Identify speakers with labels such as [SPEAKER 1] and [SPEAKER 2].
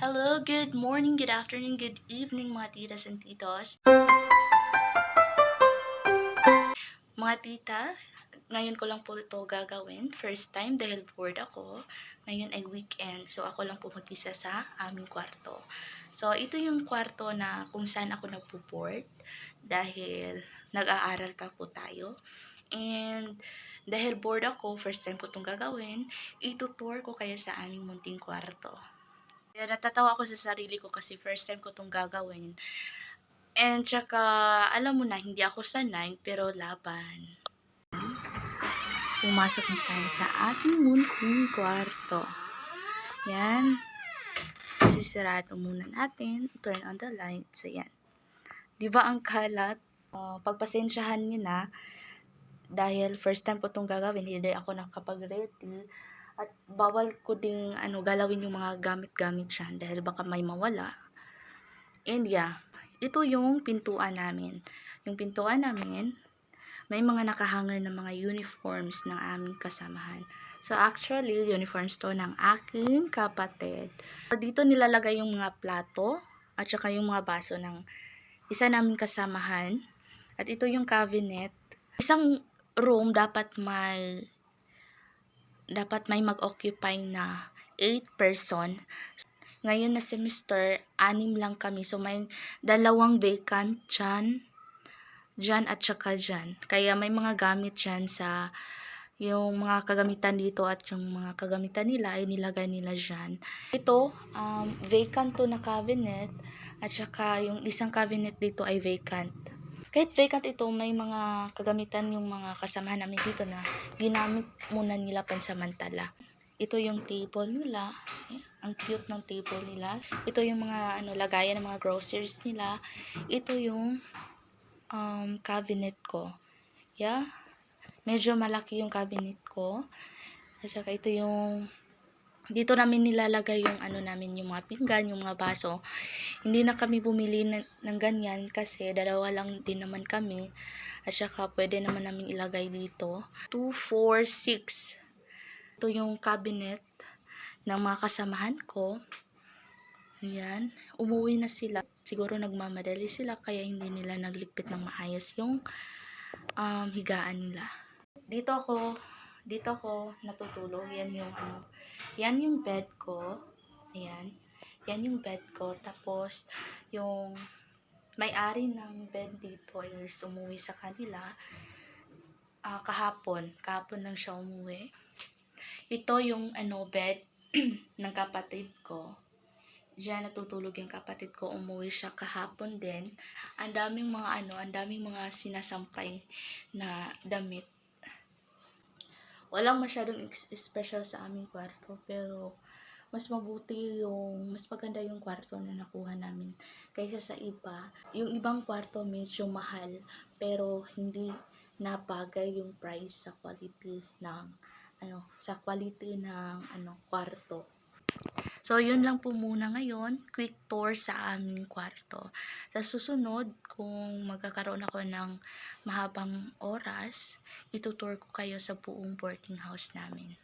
[SPEAKER 1] Hello, good morning, good afternoon, good evening mga titas and titos. Mga tita, ngayon ko lang po ito gagawin. First time dahil bored ako. Ngayon ay weekend. So ako lang po mag-isa sa aming kwarto. So ito yung kwarto na kung saan ako nagpo-board dahil nag-aaral pa po tayo. And dahil bored ako, first time ko itong gagawin, itutour ko kaya sa aming munting kwarto. Kaya natatawa ako sa sarili ko kasi first time ko itong gagawin. And tsaka, alam mo na, hindi ako sanay, pero laban. Pumasok na tayo sa ating munting kwarto. Yan. Sisirado muna natin. Turn on the lights. Ayan. Diba ang kalat? Pagpasensyahan nyo na. Dahil first time ko itong gagawin, hindi ako nakapag-ready. At bawal ko ding galawin yung mga gamit-gamit dyan. Dahil baka may mawala. And yeah. Ito yung pintuan namin. Yung pintuan namin, may mga nakahanger na mga uniforms ng aming kasamahan. So actually, uniforms to ng aking kapatid. So, dito nilalagay yung mga plato at saka yung mga baso ng isa naming kasamahan. At ito yung cabinet. Isang room dapat may mag-occupy na 8 person. Ngayon na semester, 6 lang kami. So, may 2 vacant dyan at saka dyan. Kaya may mga gamit dyan sa yung mga kagamitan dito at yung mga kagamitan nila ay nilagay nila dyan. Ito, vacant to na cabinet at saka yung isang cabinet dito ay vacant. Kahit vacant ito, may mga kagamitan yung mga kasamahan namin dito na ginamit muna nila pansamantala. Ito yung table nila. Ang cute ng table nila. Ito yung mga lagayan ng mga groceries nila. Ito yung cabinet ko. Yeah. Medyo malaki yung cabinet ko. At saka ito yung dito namin nilalagay yung namin, yung mga pinggan, yung mga baso. Hindi na kami bumili ng ganyan kasi dalawa lang din naman kami. At saka pwede naman namin ilagay dito. 2, 4, 6. Ito yung cabinet ng mga kasamahan ko. Ayan. Umuwi na sila. Siguro nagmamadali sila kaya hindi nila nagligpit ng maayos yung higaan nila. Dito ako natutulog. Yan yung bed ko. Ayan. Yan yung bed ko. Tapos, yung may-ari ng bed dito is umuwi sa kanila. Kahapon lang siya umuwi. Ito yung bed ng kapatid ko. Diyan natutulog yung kapatid ko. Umuwi siya kahapon din. Ang daming mga sinasampay na damit. Walang masyadong special sa aming kwarto, pero mas maganda yung kwarto na nakuha namin kaysa sa iba. Yung ibang kwarto medyo mahal, pero hindi napagay yung price sa quality ng kwarto. So, yun lang po muna ngayon. Quick tour sa aming kwarto. Sa susunod, kung magkakaroon ako ng mahabang oras, itutour ko kayo sa buong boarding house namin.